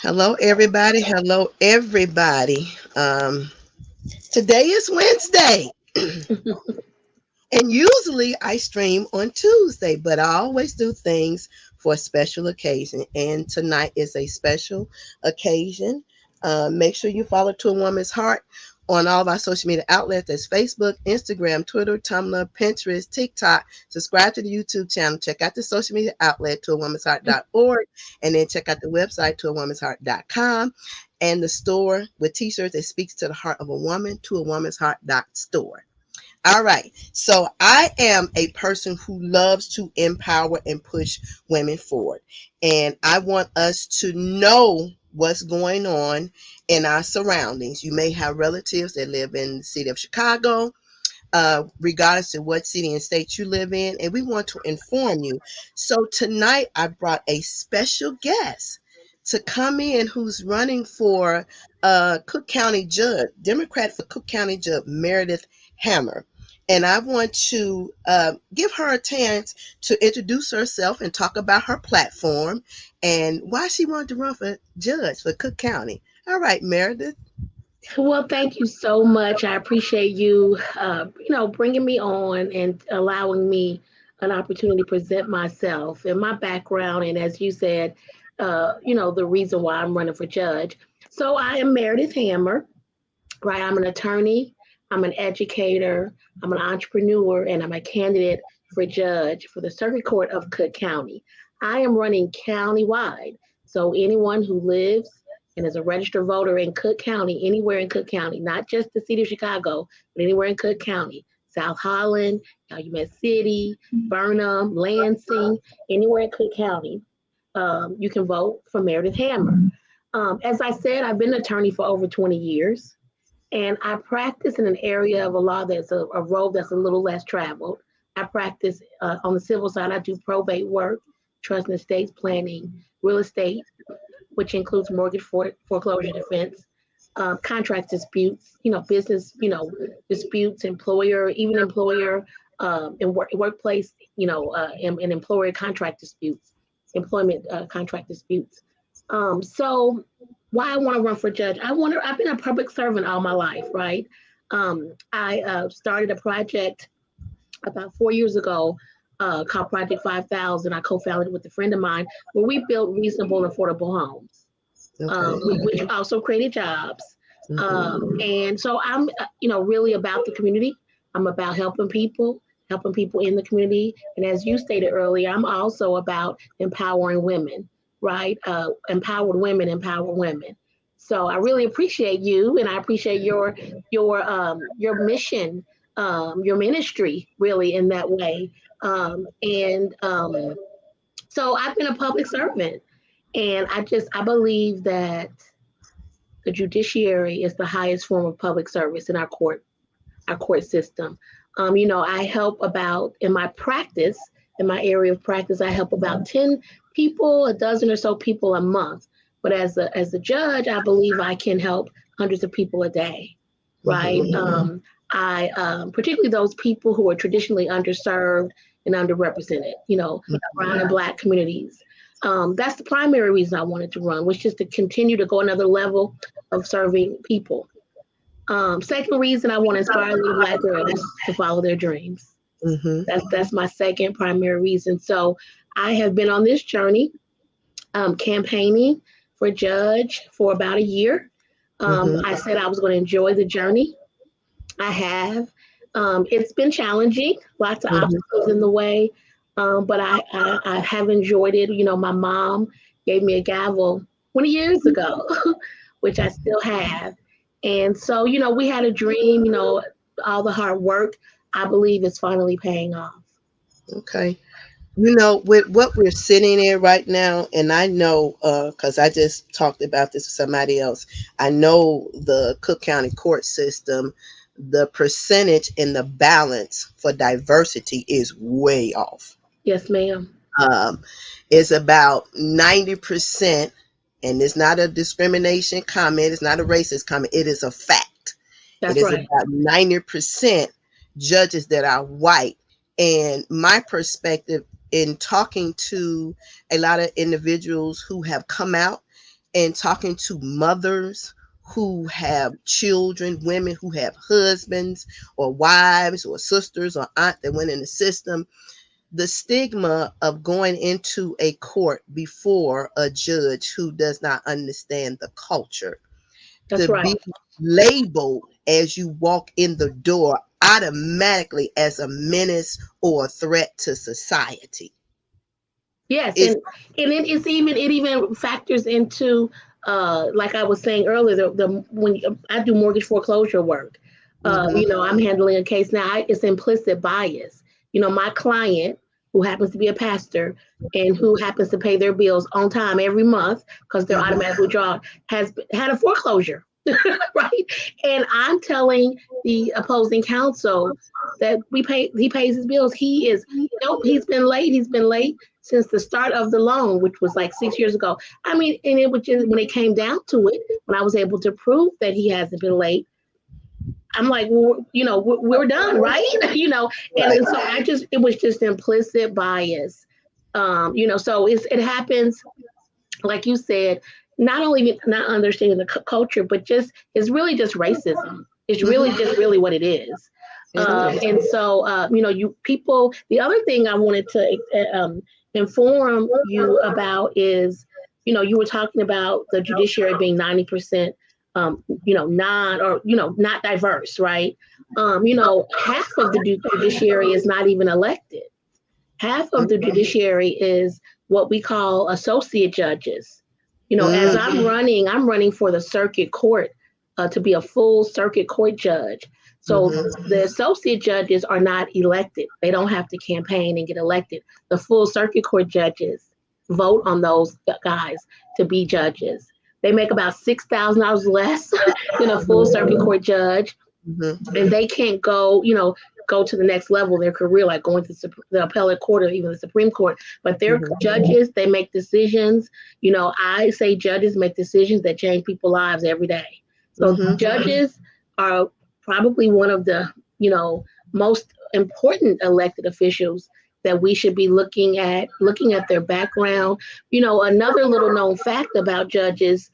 Hello, everybody. Hello, everybody. Today is Wednesday, and usually I stream on Tuesday, but I always do things for a special occasion. And tonight is a special occasion. Make sure you follow To a Woman's Heart on all of our social media outlets. That's Facebook, Instagram, Twitter, Tumblr, Pinterest, TikTok. Subscribe to the YouTube channel. Check out the social media outlet, toawomansheart.org, and then check out the website, toawomansheart.com, and the store with t-shirts that speaks to the heart of a woman, toawomansheart.store. All right. So I am a person who loves to empower and push women forward. And I want us to know what's going on in our surroundings. You may have relatives that live in the city of Chicago, regardless of what city and state you live in, and we want to inform you. So tonight I brought a special guest to come in who's running for Cook County Judge, Democrat for Cook County Judge Meredith Hammer. And I want to give her a chance to introduce herself and talk about her platform and why she wanted to run for judge for Cook County. All right, Meredith. Well, thank you so much. I appreciate you, bringing me on and allowing me an opportunity to present myself and my background. And as you said, the reason why I'm running for judge. So I am Meredith Hammer, right? I'm an attorney, I'm an educator, I'm an entrepreneur, and I'm a candidate for judge for the Circuit Court of Cook County. I am running countywide. So anyone who lives and is a registered voter in Cook County, anywhere in Cook County, not just the city of Chicago, but anywhere in Cook County, South Holland, Calumet City, Burnham, Lansing, anywhere in Cook County, you can vote for Meredith Hammer. As I said, I've been an attorney for over 20 years. And I practice in an area of a law that's a road that's a little less traveled. I practice on the civil side. I do probate work, trust and estates planning, real estate, which includes mortgage foreclosure defense, contract disputes, business, disputes, employer, and workplace, and employer contract disputes, employment contract disputes. So why I want to run for judge? I've been a public servant all my life, right? I started a project about 4 years ago called Project 5000. I co-founded with a friend of mine where we built reasonable and affordable homes, Okay. which also created jobs. Mhm. And so I'm, really about the community. I'm about helping people in the community. And as you stated earlier, I'm also about empowering women, right? Empower women. So I really appreciate you, and I appreciate your mission, your ministry, really in that way. And So I've been a public servant, and I believe that the judiciary is the highest form of public service in our court system. I help about in my practice, in my area of practice, I help about 10 people, a dozen or so people a month. But as a judge, I believe I can help hundreds of people a day, right? Mhm. I Particularly those people who are traditionally underserved and underrepresented, brown and black communities. That's the primary reason I wanted to run, was just to continue to go another level of serving people. Second reason I want to inspire little black girls to follow their dreams. Mhm. That's my second primary reason. So I have been on this journey, campaigning for judge for about a year. Mhm. I said I was going to enjoy the journey. I have. It's been challenging, lots of Mhm. obstacles in the way, but I have enjoyed it. My mom gave me a gavel 20 years ago, which I still have. And so, we had a dream, all the hard work, I believe, is finally paying off. Okay. With what we're sitting in right now, and I know because I just talked about this with somebody else, I know the Cook County court system, the percentage and the balance for diversity is way off. Yes, ma'am. Um, it's about 90%, and it's not a discrimination comment, it's not a racist comment, it is a fact. It That's is right. about 90% judges that are white. And my perspective in talking to a lot of individuals who have come out and talking to mothers who have children, women who have husbands or wives or sisters or aunt that went in the system, the stigma of going into a court before a judge who does not understand the culture, That's to right. be labeled as you walk in the door automatically as a menace or a threat to society. Yes, It's and it even factors into like I was saying earlier, the when I do mortgage foreclosure work, mm-hmm, I'm handling a case now. It's implicit bias. My client, who happens to be a pastor and who happens to pay their bills on time every month because they're mm-hmm, automatically drawn, has had a foreclosure, right? And I'm telling the opposing counsel that he pays his bills. He is nope. He's been late. He's been late since the start of the loan, which was like 6 years ago. I mean, and it was just when it came down to it, when I was able to prove that he hasn't been late, I'm like, well, we're done, right? And right. so it was just implicit bias. So it happens, like you said, not only not understanding the culture, but just it's really just racism. It's really Mm-hmm, just really what it is. it is. And so, you people. The other thing I wanted to inform you about is, you were talking about the judiciary being 90%, non or not diverse, right? Half of the judiciary is not even elected. Half of the judiciary is what we call associate judges. As Mm-hmm, I'm running for the circuit court to be a full circuit court judge. So mm-hmm, the associate judges are not elected. They don't have to campaign and get elected. The full circuit court judges vote on those guys to be judges. They make about $6,000 less than a full circuit court judge, mm-hmm, and they can't go to the next level in their career, like going to the appellate court or even the Supreme Court. But they're mm-hmm, judges. They make decisions. I say judges make decisions that change people's lives every day. So mm-hmm, judges are probably one of the most important elected officials that we should be looking at their background. Another little known fact about judges,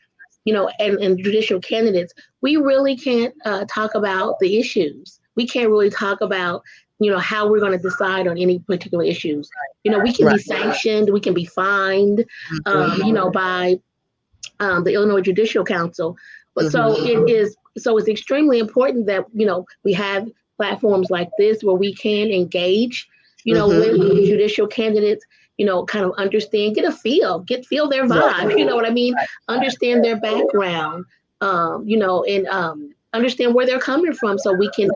and judicial candidates, we really can't talk about the issues. We can't really talk about, how we're going to decide on any particular issues. We can right. be sanctioned, we can be fined, Mm-hmm, by the Illinois Judicial Council. But mm-hmm, so it's extremely important that, we have platforms like this where we can engage, with mm-hmm, judicial candidates, kind of understand, feel their right. vibe, you know what I mean? Understand their background, and understand where they're coming from so we can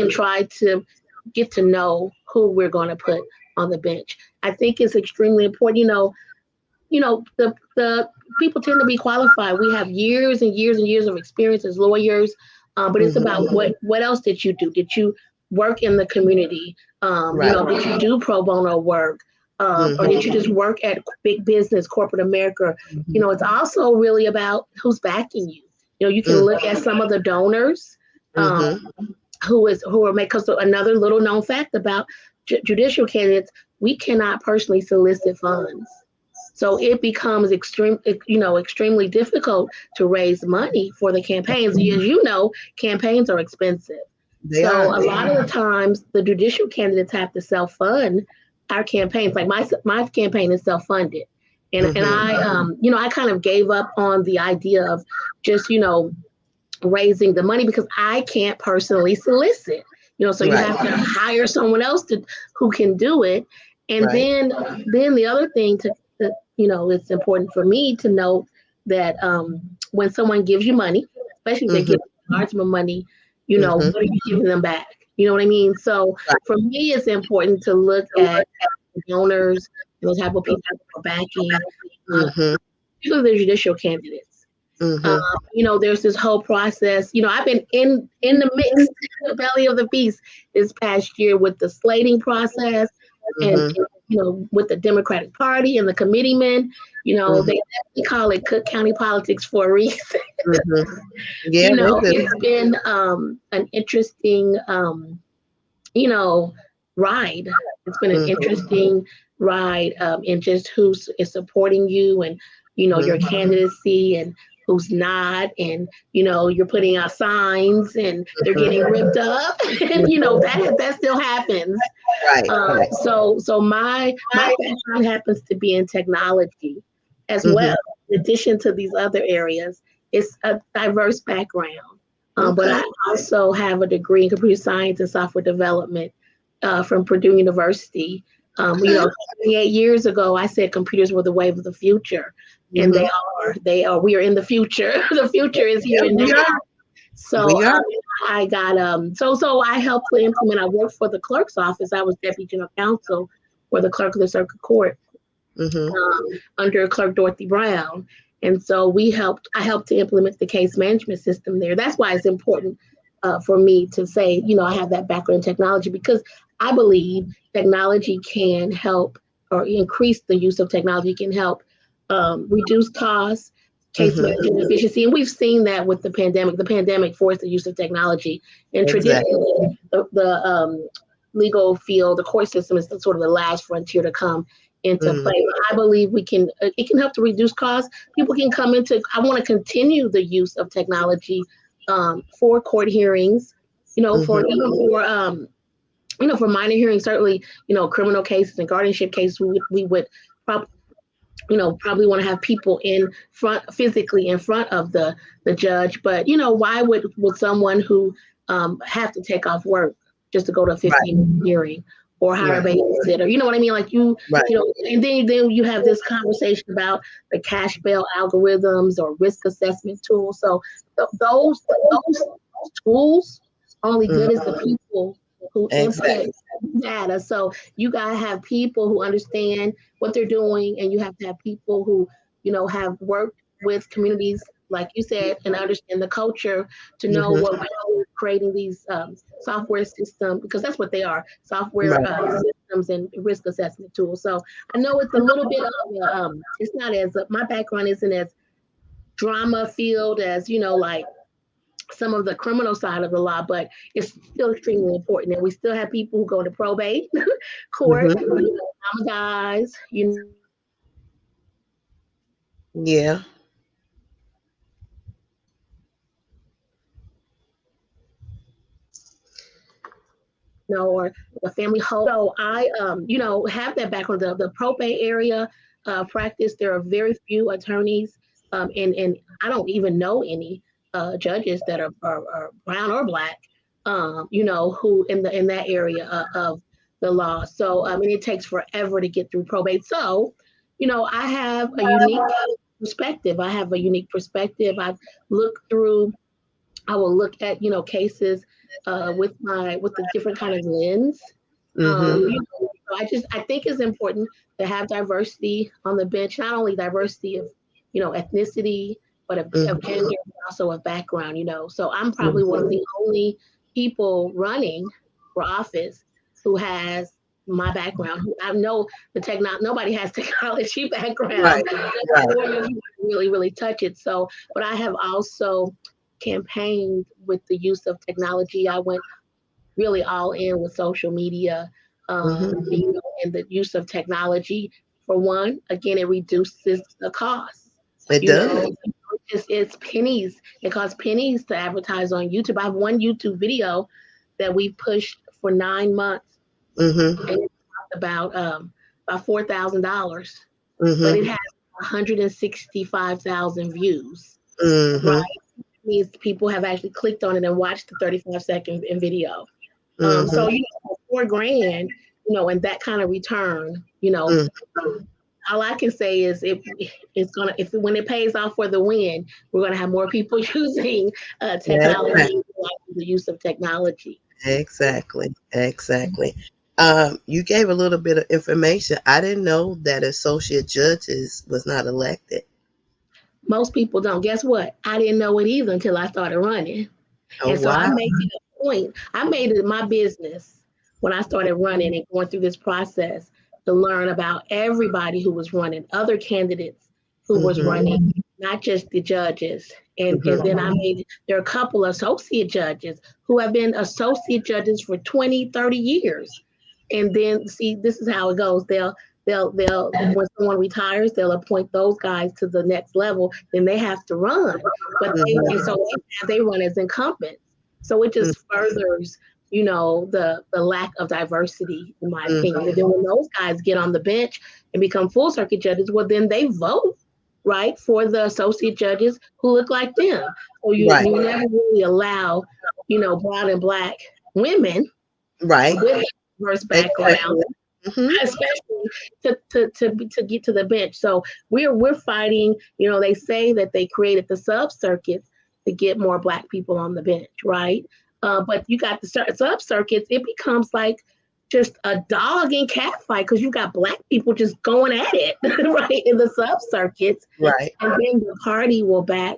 try to get to know who we're going to put on the bench. I think it's extremely important. The people tend to be qualified. We have years and years and years of experience as lawyers, but it's Mm-hmm, about what else did you do? Did you work in the community? right. Did you do pro bono work? Or did you Mm-hmm, just work at big business, corporate America? It's also really about who's backing you. You can look at some of the donors, um, mm-hmm, who are make, because another little known fact about judicial candidates, we cannot personally solicit funds. So it becomes extremely difficult to raise money for the campaigns. As you know, campaigns are expensive. they So are. a lot of the times, the judicial candidates have to self fund our campaigns. Like my campaign is self funded, and Mm-hmm, I kind of gave up on the idea of just raising the money because I can't personally solicit. So you right. have to hire someone else who can do it. And Right. then the other thing it's important for me to note that when someone gives you money, especially if they Mm-hmm, give you large amount of money, mm-hmm, what are you giving them back? You know what I mean? So right. for me, it's important to look at donors, those type of people who are backing, Mm-hmm, particularly the judicial candidates. Um, mm-hmm, there's this whole process. I've been in the mix, the belly of the beast this past year with the slating process mm-hmm, and with the Democratic Party and the committeemen. mm-hmm, They call it Cook County politics for a reason. mm-hmm. Yeah, they do. It's been an interesting you know, ride. It's been an Mm-hmm, interesting ride in just who is supporting you and, your Mhm. candidacy and who's not, and you're putting out signs and they're getting ripped up, and that still happens. Right, right. So my background happens to be in technology as well. Mhm. In addition to these other areas, it's a diverse background. But Okay. I also have a degree in computer science and software development from Purdue University. Okay. 28 years ago, I said computers were the wave of the future, and they Mhm. are. They are. We are in the future. The future is Yeah, here and we now. are. So We are. I got so I helped to implement. I worked for the clerk's office. I was deputy general counsel for the clerk of the circuit court Mhm. under Clerk Dorothy Brown. And so I helped to implement the case management system there. That's why it's important for me to say, I have that background in technology because I believe technology can help or increase the use of technology can help reduce costs, case Mhm. management efficiency. And we've seen that with the pandemic. The pandemic forced the use of technology. And Exactly. traditionally, the legal field, the court system is sort of the last frontier to come into Mhm. play. I believe it can help to reduce costs. People can come into, I want to continue the use of technology for court hearings, for Mhm. even for minor hearings, certainly, criminal cases and guardianship cases, we would probably probably want to have people in front physically in front of the judge. But why would someone who have to take off work just to go to a Right. 15-minute hearing or hire a Right. babysitter? You know what I mean? Like Right. and then you have this conversation about the cash bail algorithms or risk assessment tools. So those tools only good as Mhm. the people who input Exactly. data. So you gotta have people who understand what they're doing, and you have to have people who have worked with communities like you said and understand the culture to know Mhm. what we're creating these software systems, because that's what they are, software Right. systems and risk assessment tools. So I know it's a little bit of it's not as my background isn't as drama filled as like some of the criminal side of the law, but it's still extremely important. And we still have people who go to probate court, Mhm. mama dies, Yeah. or the family home. So I, have that background. The probate area practice, there are very few attorneys, and I don't even know any judges that are brown or black, who in that area of the law. So I mean, it takes forever to get through probate. So, I have a unique perspective. I have a unique perspective. Look through I will look at cases with the different kind of lens. Mhm. I think it's important to have diversity on the bench, not only diversity of ethnicity, but of Mhm. gender, but also of background. So I'm probably one of Mhm. the only people running for office who has my background. I know nobody has technology Right. background. Right. You really, really touch it. So, but I have also campaigned with the use of technology. I went really all in with social media, Mhm. and the use of technology. For one, again, it reduces the cost. It You does. know, it's pennies. It costs pennies to advertise on YouTube. I have one YouTube video that we pushed for 9 months, Mhm. and it talked about $4,000, but Mhm. it has 165,000 views. Right, Mhm. means people have actually clicked on it and watched the 35-second video. So Mhm. for 4 grand, and that kind of return, Mhm. all I can say is it's gonna if when it pays off for the win, we're gonna have more people using technology, Exactly. the use of technology. Exactly. Exactly. You gave a little bit of information. I didn't know that associate judges was not elected. Most people don't. Guess what? I didn't know it either until I started running. Oh And so I wow. make it a point. I made it my business when I started running and going through this process to learn about everybody who was running, other candidates who was Mhm. running, not just the judges. And Mhm. then there are a couple of associate judges who have been associate judges for 20, 30 years. And then see, this is how it goes. they'll when someone retires, they'll appoint those guys to the next level. Then they have to run, but and so they run as incumbents. So it just furthers, the lack of diversity, in my opinion. And then when those guys get on the bench and become full circuit judges, well, then they vote right for the associate judges who look like them. So Right. you never really allow, brown and black women Right. with diverse background, Exactly. Hmm. especially to get to the bench. So we're fighting. They say that they created the sub circuits to get more black people on the bench, right? But you got the sub circuits. It becomes like just a dog and cat fight because you got black people just going at it, right, in the sub circuits, Right. and then the party will back,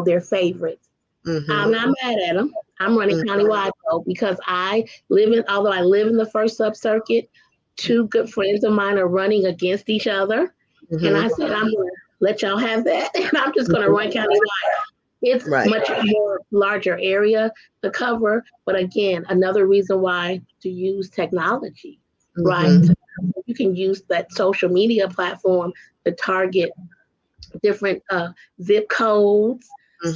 their favorites. I'm Hmm. not mad at them. I'm running countywide though because although I live in the first sub circuit, two good friends of mine are running against each other. And Hmm. I said, I'm going to let y'all have that. And I'm just going to run countywide. It's Right. much more larger area to cover. But again, another reason why to use technology, right? Hmm. You can use that social media platform to target different zip codes, Hmm.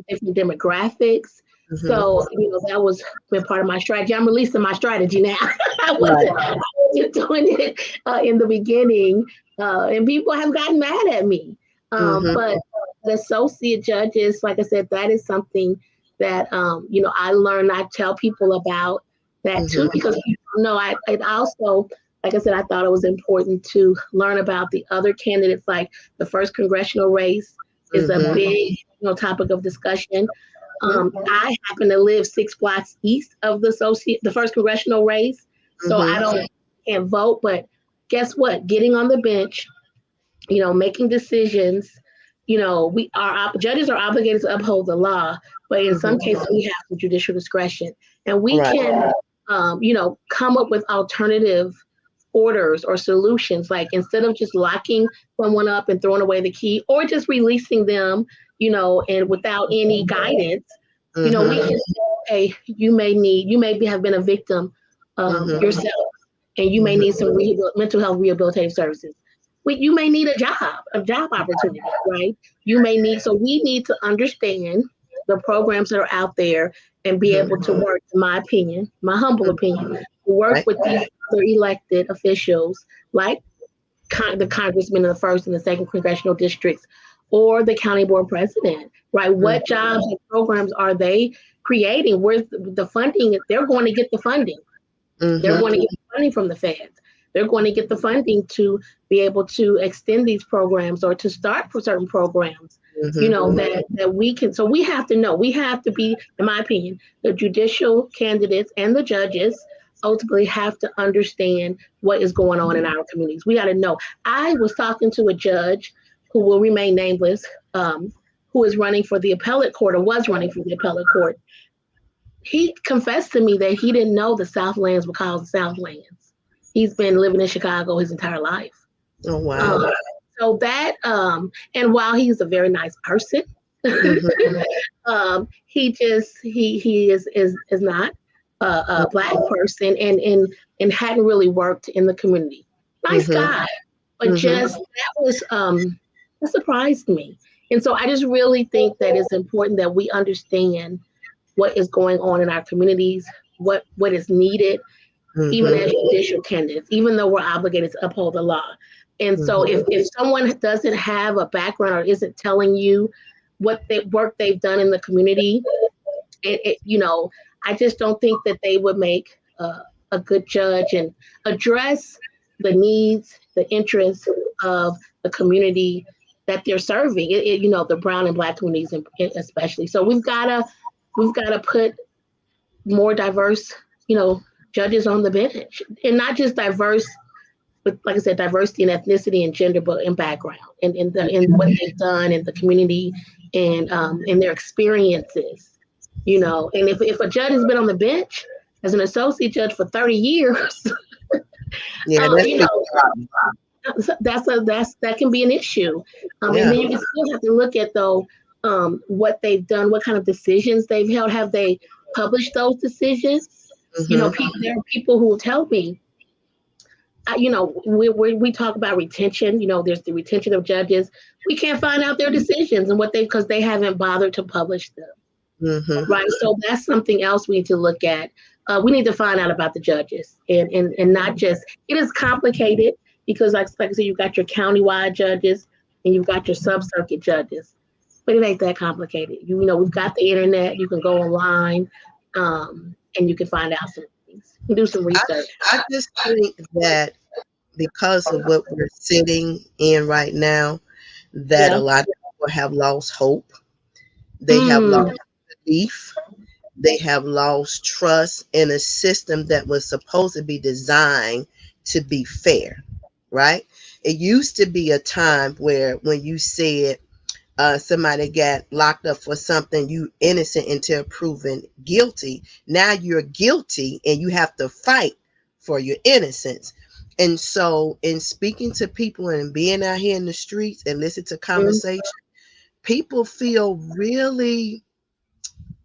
different demographics. Hmm. So, that was been part of my strategy. I'm releasing my strategy now. Right. I wasn't doing it in the beginning, and people have gotten mad at me. Hmm. But the associate judges, like I said, that is something that I learned. I tell people about that too Hmm. because people know. I also, like I said, I thought it was important to learn about the other candidates, like the first congressional race is a Hmm. big topic of discussion. Hmm. I happen to live 6 blocks east of the first congressional race, so I Hmm. don't can't vote. But guess what? Getting on the bench, making decisions. Judges are obligated to uphold the law, but in some Hmm. cases we have some judicial discretion, and we Right. can, come up with alternative orders or solutions. Like instead of just locking someone up and throwing away the key, or just releasing them, and without any guidance, we Hmm. can say, okay, have been a victim Hmm. yourself, and you may Hmm. need some mental health rehabilitative services. You may need a job opportunity, right? So we need to understand the programs that are out there and be able to work, in my opinion, my humble opinion, to work Right. with these other elected officials, like the congressman in the first and the second congressional districts, or the county board president, right? What jobs and programs are they creating? Where's the funding? They're going to get the funding. They're Hmm. going to get funding from the feds. They're going to get the funding to be able to extend these programs or to start for certain programs, Hmm. that we can. So we have to know, we have to be, in my opinion, the judicial candidates and the judges ultimately have to understand what is going on in our communities. We got to know. I was talking to a judge who will remain nameless, who is running for the appellate court or was running for the appellate court. He confessed to me that he didn't know the Southlands were called the Southlands. He's been living in Chicago his entire life. Oh, wow. Um, so that, and while he's a very nice person, Hmm. he is not a black person, and hadn't really worked in the community. Nice Hmm. guy, but Hmm. just that surprised me. And so I just really think that it's important that we understand what is going on in our communities, what is needed, even Hmm. as judicial candidates, even though we're obligated to uphold the law. And so Hmm. if someone doesn't have a background or isn't telling you what work they've done in the community, I just don't think that they would make a good judge and address the needs, the interests of the community that they're serving. The brown and black communities, especially. So we've got to put more diverse, you know, judges on the bench, and not just diverse, but like I said, diversity in ethnicity and gender, but in background and in what they've done in the community and in their experiences. And if a judge has been on the bench as an associate judge for 30 years, Yeah, that's you big know, problem. that can be an issue. And Yeah. then you can still have to look at though what they've done, what kind of decisions they've held. Have they published those decisions? Hmm. There are people who will tell me we talk about retention. There's the retention of judges. We can't find out their decisions and what they because they haven't bothered to publish them. Mm-hmm. Right. So that's something else we need to look at. We need to find out about the judges and not just, it is complicated because like I said, you've got your countywide judges and you've got your sub circuit judges, but it ain't that complicated. We've got the internet. You can go online, and you can find out some things. You can do some I, research. I just think that because of what we're sitting in right now, that a Yeah. lot of people have lost hope. They have lost Mm, belief. They have lost trust in a system that was supposed to be designed to be fair, right? It used to be a time where when you said somebody got locked up for something, you innocent until proven guilty. Now you're guilty and you have to fight for your innocence. And so, in speaking to people and being out here in the streets and listen to mm, conversation, people feel really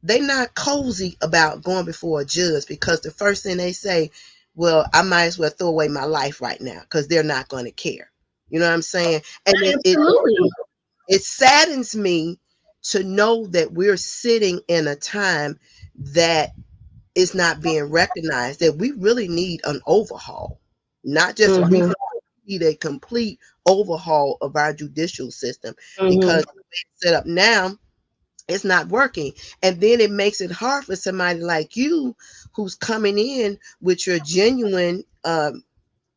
they're not cozy about going before a judge because the first thing they say, well, I might as well throw away my life right now because they're not going to care. You know what I'm saying? And absolutely. it saddens me to know that we're sitting in a time that is not being recognized, that we really need an overhaul, not just a Hmm. reform, we need a complete overhaul of our judicial system Hmm. because the way it's set up now, it's not working. And then it makes it hard for somebody like you who's coming in with your genuine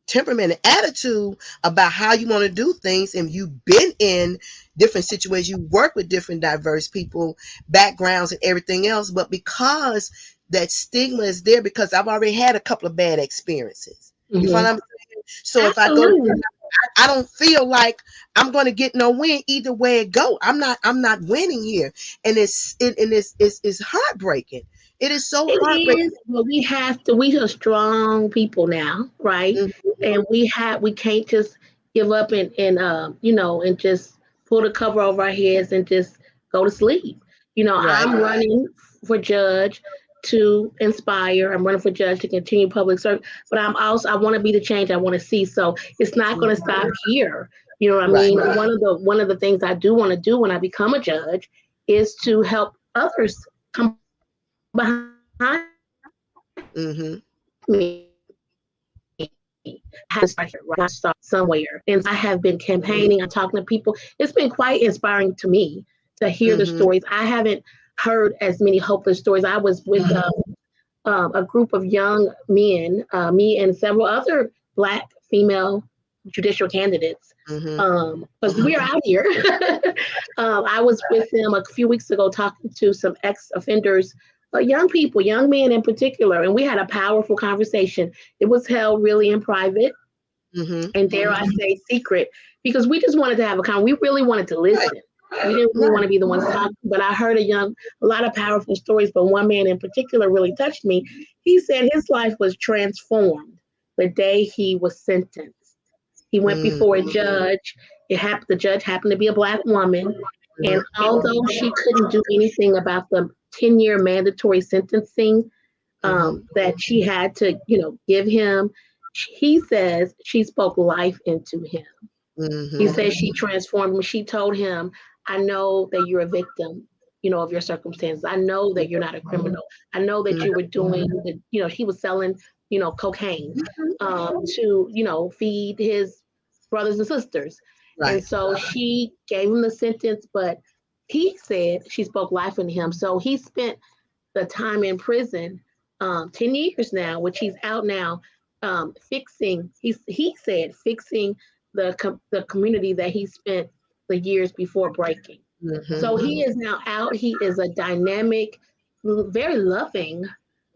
temperament and attitude about how you want to do things, and you've been in different situations, you work with different diverse people, backgrounds and everything else, but because that stigma is there, because I've already had a couple of bad experiences, you find Hmm. I'm saying? So if I go to, Absolutely. I don't feel like I'm going to get no win either way it go. I'm not winning here, and it's heartbreaking. It is so It heartbreaking. is, but we are strong people now, right? Mhm. And we can't just give up and just pull the cover over our heads and just go to sleep. Right. I'm running for judge to inspire. I'm running for judge to continue public service, but I want to be the change I want to see. So it's not going to Mhm. stop here. You know what I Right. mean? One of the things I do want to do when I become a judge is to help others come behind me and start Mhm. somewhere. And so I have been campaigning, I'm talking to people. It's been quite inspiring to me to hear the stories. I Mhm. haven't heard as many hopeless stories. I was with a group of young men, me and several other Black female judicial candidates, Mhm. because we're out here. I was with them a few weeks ago talking to some ex offenders, young people, young men in particular, and we had a powerful conversation. It was held really in private Mhm. and, dare I say, secret, because we just wanted to have a we really wanted to Right. listen. We didn't really want Right. to be the ones talking, but I heard a lot of powerful stories. But one man in particular really touched me. He said his life was transformed the day he was sentenced. He went Mm. before a judge. The judge happened to be a Black woman, and Mhm. although she couldn't do anything about the 10-year mandatory sentencing, Mhm. that she had to, give him, he says she spoke life into him. He Mhm. says she transformed him. She told him, I know that you're a victim, of your circumstances. I know that you're not a criminal. I know that Mhm. you were doing he was selling, cocaine, to, feed his brothers and sisters. And Right. so she gave him the sentence, but he said she spoke life into him. So he spent the time in prison, 10 years now, which he's out now, he said, fixing the community that he spent the years before breaking. Mhm. So he is now out. He is a dynamic, very loving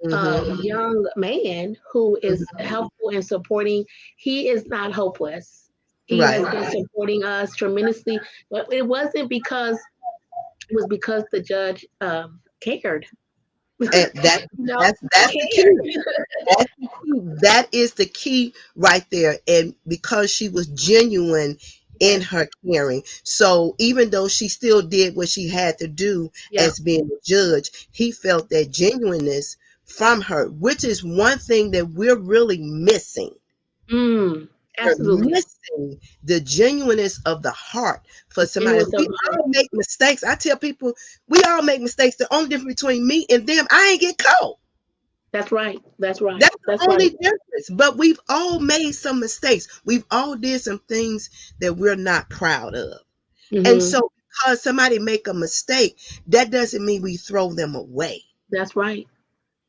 Mhm. young man who is Mhm. helpful and supporting. He is not hopeless. He Right. has been supporting us tremendously, but it was because the judge cared. And that's He the key. cared. That's the key. That is the key right there. And because she was genuine in Yes. her caring. So even though she still did what she had to do Yeah. as being a judge, he felt that genuineness from her, which is one thing that we're really missing. Mm, You're absolutely. missing the genuineness of the heart for The somebody. genuine of We the heart. all make mistakes. I tell people we all make mistakes. The only difference between me and them, I ain't get caught. That's right. That's right. That's That's the only right. difference. But we've all made some mistakes. We've all did some things that we're not proud of. And Hmm. so because somebody make a mistake, that doesn't mean we throw them away. That's right.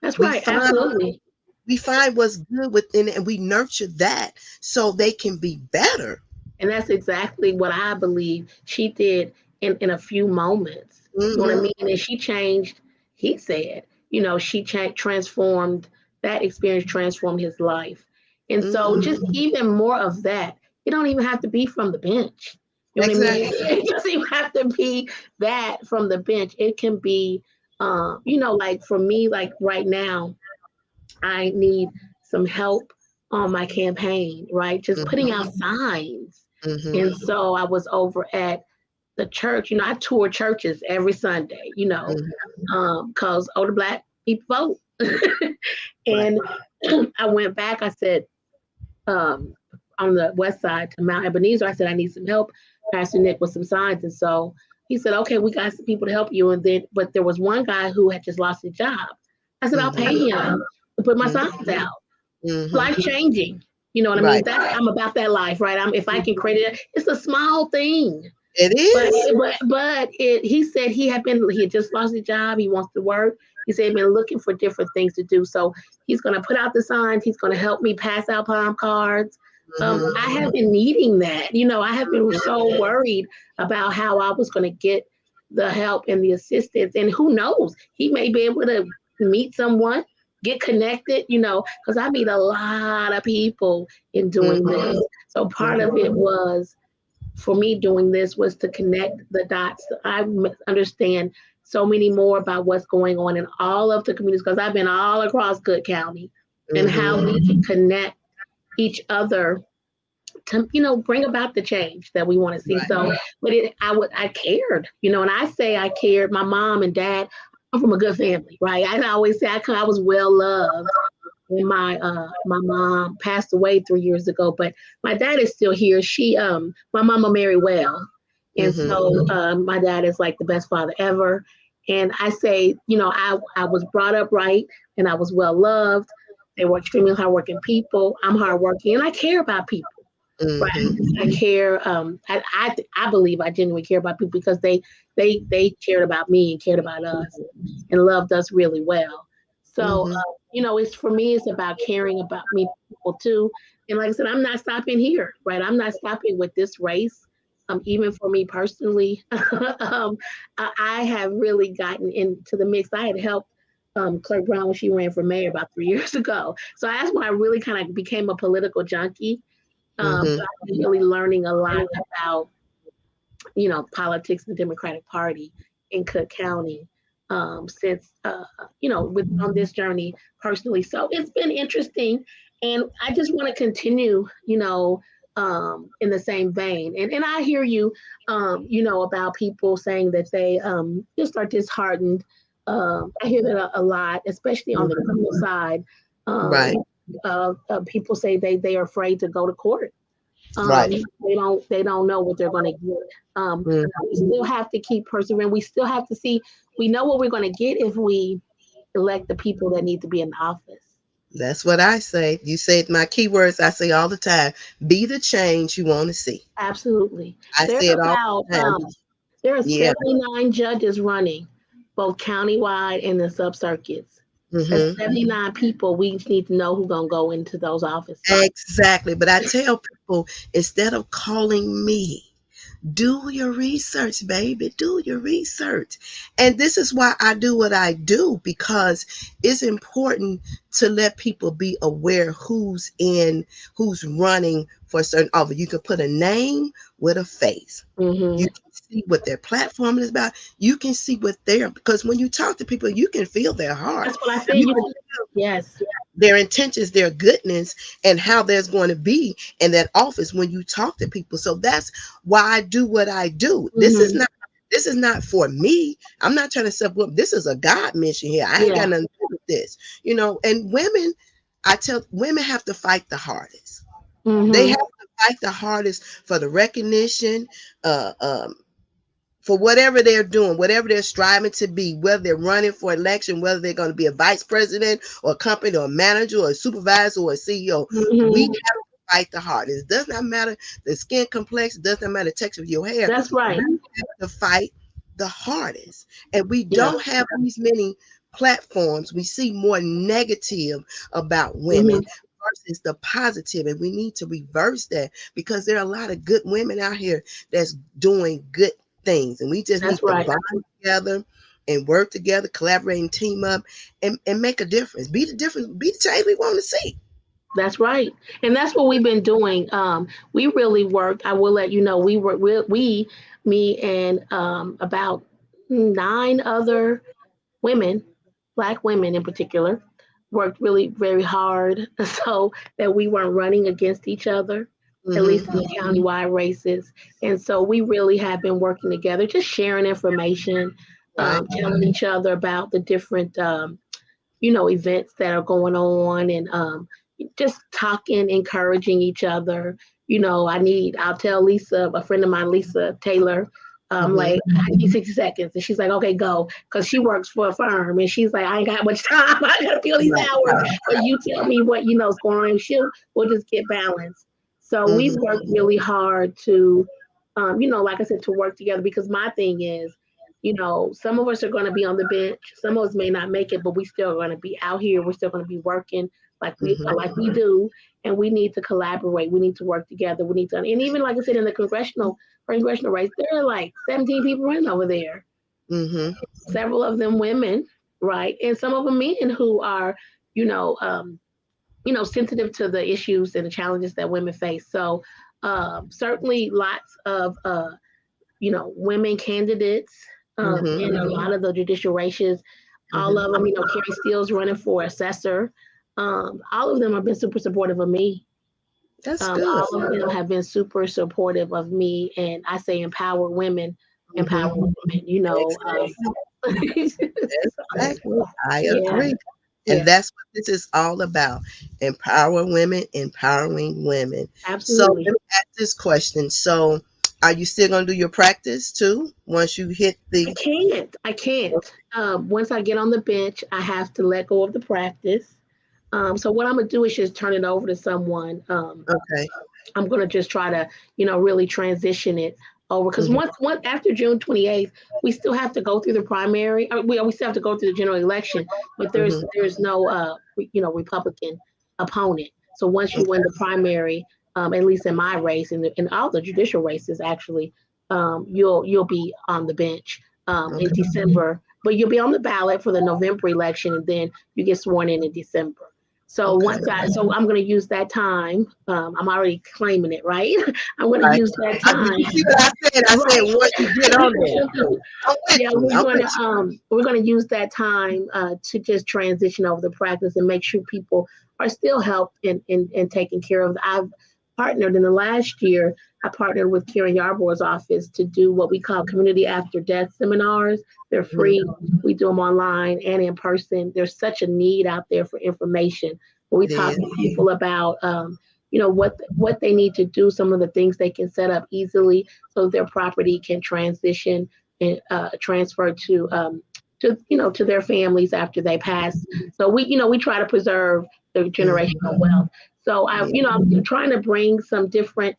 That's We right. find Absolutely. we find what's good within it and we nurture that so they can be better. And that's exactly what I believe she did in a few moments. You know what I Hmm. mean? And she changed, he said, she transformed, that experience transformed his life. And so Hmm. just even more of that. It don't even have to be from the bench. You know what I mean? Exactly. It doesn't even have to be that from the bench. It can be, like for me, like right now, I need some help on my campaign, right? Just putting Hmm. out signs. Hmm. And so I was over at the church. I tour churches every Sunday, Hmm. because older Black people vote. Right. And I went back, I said, um, on the west side to Mount Ebenezer, I said, I need some help, Pastor Nick, with some signs. And so he said, okay, we got some people to help you. And then, but there was one guy who had just lost his job. I said, I'll pay Hmm. him to put my Hmm. signs out. Hmm. Life changing. You know what I mean? Right. I'm about that life, right? If I can create it, it's a small thing. It But is. he said he had just lost his job. He wants to work. He said he'd been looking for different things to do. So he's going to put out the signs. He's going to help me pass out palm cards. I Hmm. have been needing that. I have been so worried about how I was going to get the help and the assistance. And who knows, he may be able to meet someone, get connected. Because I meet a lot of people in doing Hmm. this. So part of it Hmm. was for me doing this was to connect the dots. I understand so many more about what's going on in all of the communities because I've been all across Cook County and how Hmm. we can connect each other to bring about the change that we want to see. Right. So, but I cared, and I say I cared. My mom and dad. I'm from a good family, right? I always say I was well loved when my mom passed away 3 years ago, but my dad is still here. My mama married well, and Hmm. so my dad is like the best father ever. And I say, I was brought up right, and I was well loved. They were extremely hardworking people. I'm hardworking, and I care about people. Right. Hmm. I care. I believe I genuinely care about people because they cared about me and cared about us and loved us really well. So, Hmm. it's for me, it's about caring about me people too. And like I said, I'm not stopping here, right? I'm not stopping with this race. Even for me personally, I have really gotten into the mix. I had helped Clerk Brown when she ran for mayor about 3 years ago. So that's when I really kind of became a political junkie. Hmm. But I'm really learning a lot about politics, the Democratic Party in Cook County since with on this journey personally. So it's been interesting, and I just want to continue, in the same vein. And I hear you, about people saying that they just are disheartened. I hear that a lot, especially on the Hmm. criminal side. Um, Right. People say they are afraid to go to court. Right. They don't know what they're going to get. We Hmm. still have to keep persevering. We still have to see. We know what we're going to get if we elect the people that need to be in office. That's what I say. You said my keywords I say all the time. Be the change you want to see. Absolutely. I There say are it all about the time. there are Yeah. 79 judges running, both countywide and the sub circuits. That's Hmm. 79 people. We just need to know who's going to go into those offices. Exactly. But I tell people instead of calling me, do your research, baby. Do your research. And this is why I do what I do because it's important to let people be aware who's running for a certain office. You can put a name with a face. You Hmm. can see what their platform is about. You can see what they're because when you talk to people, you can feel their heart. That's what I said. You can Yes. their intentions, their goodness, and how there's going to be in that office when you talk to people. So that's why I do what I do. Hmm. This is not for me. I'm not trying to sub up. This is a God mission here. I ain't Yeah. got nothing to do with this. And women, I tell women have to fight the hardest. They Mm-hmm. have to fight the hardest for the recognition, uh, um, for whatever they're doing, whatever they're striving to be, whether they're running for election, whether they're going to be a vice president or a company or a manager or a supervisor or a CEO. We have Mm-hmm. to fight the hardest. It does not matter the skin complexion, it does not matter the texture of your hair. That's right. We have to fight the hardest. And we Yeah. don't have these many platforms. We see more negative about women Mm-hmm. versus the positive, and we need to reverse that because there are a lot of good women out here that's doing good things, and we just That's need to right. bond together and work together, collaborate and team up, and make a difference. Be the difference. Be the change we want to see. That's right. And that's what we've been doing. We really worked. I will let you know, me and about nine other women, Black women in particular, worked really very hard so that we weren't running against each other, at Mm-hmm. least in the countywide races. And so we really have been working together, just sharing information, Right. telling each other about the different events that are going on, and just talking, encouraging each other. I'll tell Lisa, a friend of mine, Lisa Taylor, Mm-hmm. like, I need 60 seconds. And she's like, okay, go. Because she works for a firm. And she's like, I ain't got much time. I got to fill these Right. hours. But you tell me what is going on. And we'll just get balanced. So we've Mm-hmm. worked really hard to, like I said, to work together, because my thing is, some of us are going to be on the bench. Some of us may not make it, but we still going to be out here. We're still going to be working Mm-hmm. like we do, and we need to collaborate. We need to work together. We need to, and even like I said, in the congressional race, there are like 17 people running over there. Mm-hmm. Several of them women, right, and some of them men who are, you know, um, sensitive to the issues and the challenges that women face. So, certainly, lots of women candidates Mm-hmm. in a lot of the judicial races. All Mm-hmm. of them, Carrie Steele's running for assessor. All of them have been super supportive of me. That's good. All of them have been super supportive of me, and I say empower Mm-hmm. women. Exactly. So, Exactly. I yeah, agree. And yeah, that's what this is all about. Empower women, empowering women. So let absolutely. me ask this question. So are you still gonna do your practice too once you hit I the can't. I can't. Once I get on the bench, I have to let go of the practice. So what I'm gonna do is just turn it over to someone. okay. I'm gonna just try to, really transition it over, because Hmm. once after June 28th, we still have to go through the primary. We still have to go through the general election, but Hmm. there's no Republican opponent. So once you win Okay. the primary, at least in my race and in all the judicial races, actually, you'll be on the bench in Okay. December, but you'll be on the ballot for the November election, and then you get sworn in December. Okay. So I'm going to use that time. I'm already claiming it, right? I'm going to Right. use that Did you time, see what I said? I said right? once you get on there. I'm with Yeah, you. I'm with you. we're gonna use that time to just transition over the practice and make sure people are still helped and taken care of. I've partnered in the last year. I partnered with Karen Yarborough's office to do what we call community after death seminars. They're Mhm. free. We do them online and in person. There's such a need out there for information. When we It talk is. to people about what they need to do, some of the things they can set up easily so their property can transition and transfer to their families after they pass. So we try to preserve the Mhm. generational wealth. So Yeah. I'm trying to bring some different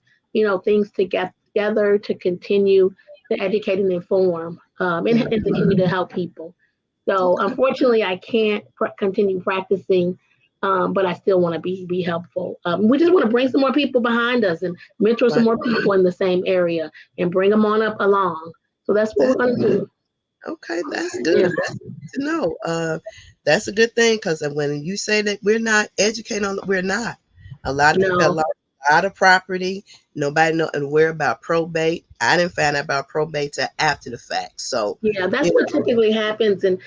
things together to continue to educate and inform, and Mhm. continue to help people. So Okay. unfortunately, I can't continue practicing. But I still want to be helpful. We just want to bring some more people behind us and mentor some Right. more people in the same area and bring them on up along. So that's what we're That, going to do. okay. That's good. Yeah. That's good to know. That's a good thing because when you say that we're not educated on, we're not. A lot of people have No. lost a lot of property. Nobody know and aware about probate. I didn't find out about probate till after the fact. So, Yeah, that's you what know, typically happens, with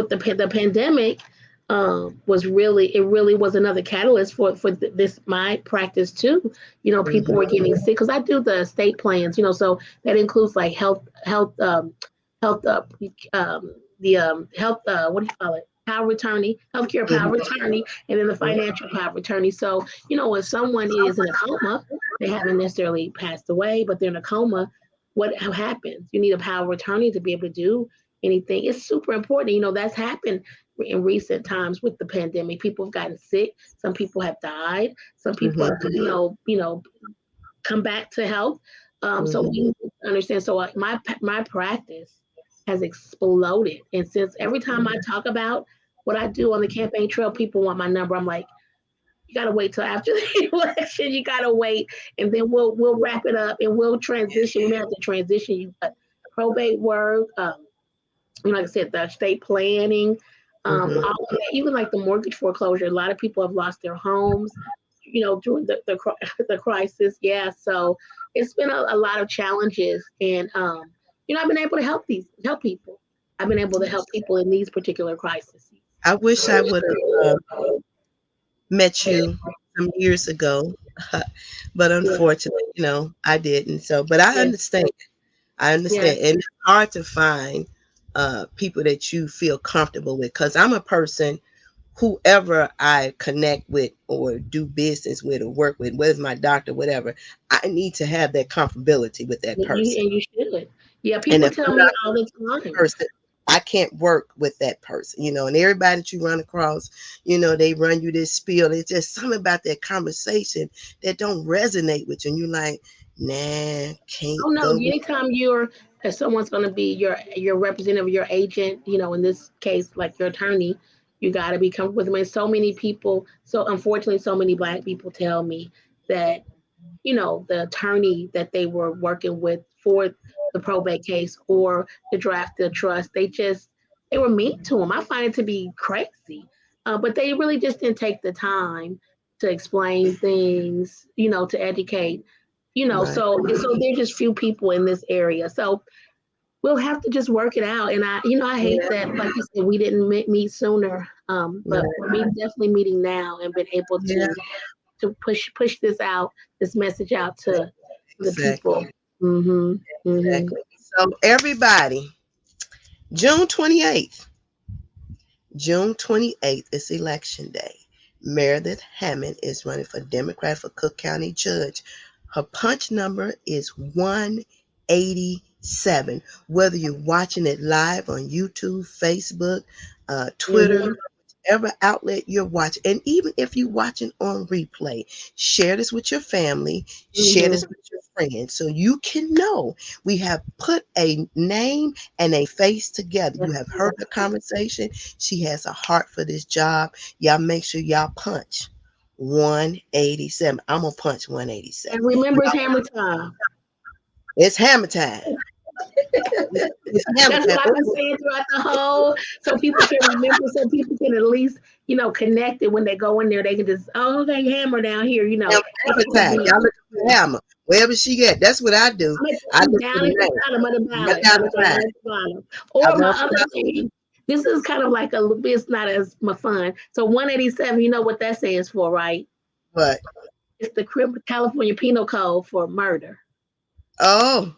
the pandemic, it really was another catalyst for this my practice too. People mhm. were getting sick because I do the estate plans. So that includes like health, health, the health. What do you call it? power of attorney, healthcare Mhm, power of attorney, and then the mhm, financial power of attorney. So, if someone is in a coma, they haven't necessarily passed away, but they're in a coma, what happens? You need a power of attorney to be able to do anything. It's super important. That's happened in recent times with the pandemic. People have gotten sick. Some people have died. Some people mhm, have, come back to health. So mhm. we understand. So my practice has exploded, and since every time I talk about what I do on the campaign trail, people want my number. I'm like, you gotta wait till after the election. You gotta wait, and then we'll wrap it up and we'll transition. We may have to transition you, but probate work, like I said, the estate planning, Mhm. all of that, even like the mortgage foreclosure. A lot of people have lost their homes, during the crisis. Yeah, so it's been a lot of challenges, and I've been able to help people. I've been able to help people in these particular crises. I wish I would have met you some years ago, but Yeah, unfortunately, I didn't. So, but I yeah, understand. I yeah. understand, and it's hard to find people that you feel comfortable with. Because I'm a person, whoever I connect with or do business with or work with, whether it's my doctor, whatever, I need to have that comfortability with that person. And you should. Yeah, And people if tell I'm me not all the time. person, I can't work with that person, and everybody that you run across, they run you this spiel. It's just something about that conversation that don't resonate with you. And you're like, nah, can't Oh no! go with Anytime if someone's going to be your representative, your agent, in this case, like your attorney, you got to be comfortable with them. And so many people, so unfortunately, so many Black people tell me that the attorney that they were working with for the probate case or the draft the trust, they were mean to them. I find it to be crazy, but they really just didn't take the time to explain things, to educate, right. so there's just few people in this area. So we'll have to just work it out. And I hate Yeah, that, like you said, we didn't meet sooner. But right. we're definitely meeting now and been able Yeah, to push this message out to the exactly. people. Hmm. Exactly. So everybody, June 28th. June 28th is election day. Meredith Hammond is running for Democrat for Cook County Judge. Her punch number is 187. Whether you're watching it live on YouTube, Facebook, Twitter, Hmm. whatever outlet you're watching, and even if you're watching on replay, share this with your family, share Hmm. this with your friends so you can know we have put a name and a face together. You have heard the conversation. She has a heart for this job. Y'all make sure y'all punch 187. I'm gonna punch 187. And remember, it's hammer time. It's hammer time. It's hammer That's time. what I've been saying throughout the whole, so people can remember, so people can at least, connect it when they go in there. They can just, oh, okay, hammer down here, Hammer people can time. be. Y'all look for the hammer. Wherever she at, that's what I do. I I'm look for down the at the name. bottom of the Right ballot. down I'm the down side. at the bottom. I Or my won't other stop. thing, this is kind of like a little bit, it's not as much fun. So 187, you know what that stands for, right? But It's the California Penal Code for murder. oh,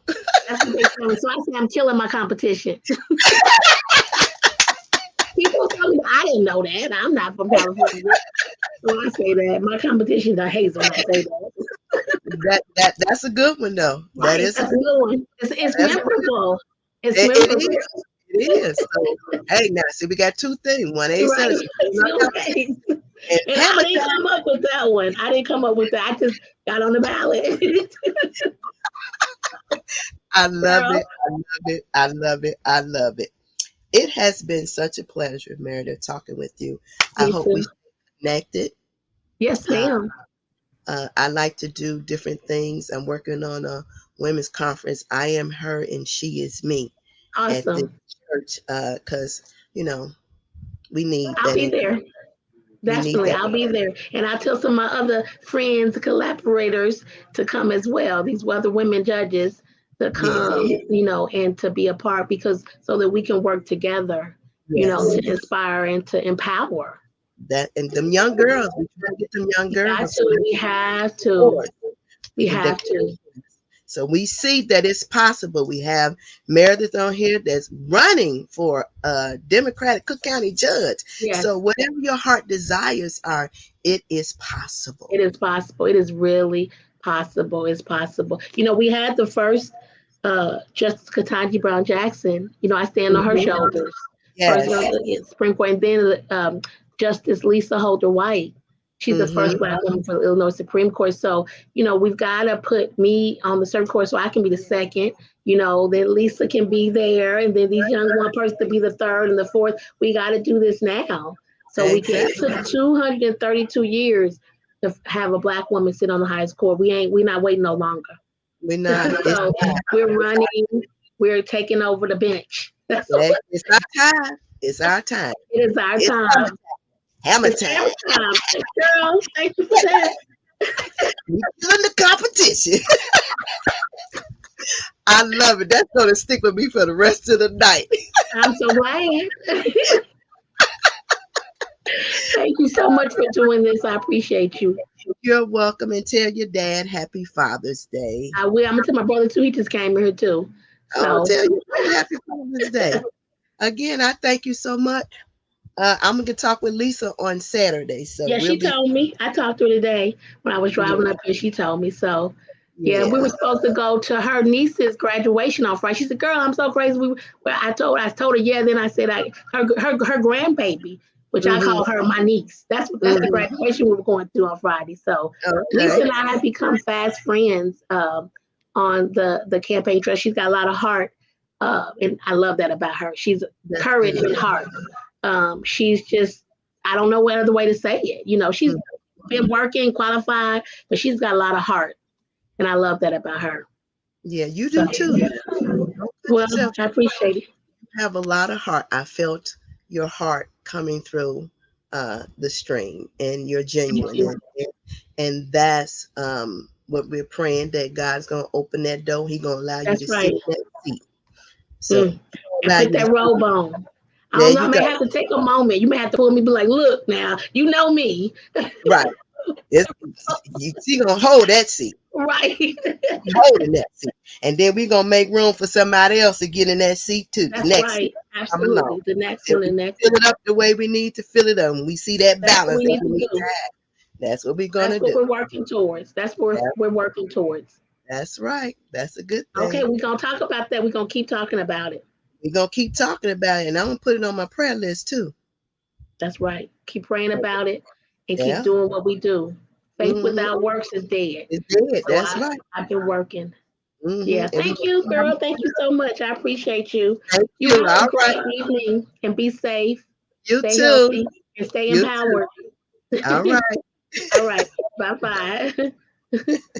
That's what they tell me. So I say I'm killing my competition. People tell me I didn't know that. I'm not from California. So I say that. My competition I hate when I say that. that's a good one though. That Right. is a That's a good. good one. It's That's a good. memorable. It's It memorable. is. It is. So hey, now see, we got two things. 187. Right. She came out that one. Right. And And I hammer didn't time. come up with that one. I didn't come up with that. I just got on the ballot. I love Girl, it. I love it. I love it. I love it. It has been such a pleasure, Meredith, talking with you. I me hope we too. stay connected. Yes, Uh, ma'am. I like to do different things. I'm working on a women's conference. I am her and she is me at the Awesome. church because, you know, we need I'll that. be there. We need Definitely. that. I'll be there. And I'll tell some of my other friends, collaborators to come as well. These other women judges to Yeah. come, and to be a part because so that we can work together, Yes. to inspire and to empower. That and them young girls. We try to get them young We got girls to. We have to. forward. We The have to. So we see that it's possible. We have Meredith on here that's running for a Democratic Cook County judge. So Yes, whatever your heart desires are, it is it possible. is possible. It is really possible. It's possible. We had the first Justice Ketanji Brown Jackson. I stand on her Mhm. shoulders. First, Yes. Supreme Court, and then Justice Lisa Holder White. She's the Hmm. first Black woman for the Illinois Supreme Court. So, we've got to put me on the Supreme Court so I can be the second. Then Lisa can be there, and then these young one person to be the third and the fourth. We got to do this now. So we can. It Exactly. took 232 years to have a Black woman sit on the highest court. We're not waiting no longer. We're not. It's So we're running. We're taking over the bench. That's what it's our time. It's our time. it is our It's time. hammer It's time. our time. Girl, thank you for that. We killing the competition. I love it. That's gonna stick with me for the rest of the night. I'm so glad. Thank you so much for doing this. I appreciate you. You're welcome, and tell your dad Happy Father's Day. I will. I'm gonna tell my brother too. He just came here too. I'm gonna So tell you Happy Father's Day. Again, I thank you so much. I'm gonna talk with Lisa on Saturday, so yeah, we'll she be told me. I talked to her today when I was yeah, driving up here. She told me. So yeah, we yeah. were supposed to go to her niece's graduation on Friday. She said, "Girl, I'm so crazy." Well, I told her, yeah. Then I said, her grandbaby, which I Mm-hmm. call her my niece. That's the Mm-hmm. graduation we were going to on Friday. So Lisa Okay. and I have become fast friends on the campaign trail. She's got a lot of heart, and I love that about her. She's That's courage good. and heart. She's just, I don't know what other way to say it. She's Mm. been working, qualified, but she's got a lot of heart, and I love that about her. Yeah, you So, do too. Don't put well, yourself. I appreciate it. You have a lot of heart. I felt your heart coming through the stream, and you're Thank genuine, you. and that's what we're praying, that God's gonna open that door. He gonna allow you That's to sit right. in that seat. So Mm. And allow put you to that robe on. I there don't know. I you may go. have to take a moment. You may have to pull me, be like, "Look, now you know me, Right. It's, she gonna hold that seat. right?" Holding that seat. And then we're gonna make room for somebody else to get in that seat too. The That's next seat. right. Come along. Absolutely. The next And one. The we next fill one. it up the way we need to fill it up. And we see that That's what balance we that need we to need to do. have. That's what we're That's gonna what do. we're working towards. That's what Yeah, we're working towards. that's right. That's a good Okay, thing. we're gonna talk about that. We're gonna keep talking about it. We're gonna keep talking about it, and I'm gonna put it on my prayer list too. That's right. Keep praying about it and keep Yeah. doing what we do. Faith Mm-hmm. without works is dead. It's dead. So That's right. I've been working. Mm-hmm. Yeah. And we Thank you, girl. Thank you so much. I appreciate you. thank You you. have a All right. great evening and be safe, You stay too. healthy, and stay You too. empowered. All right. All right. Bye bye.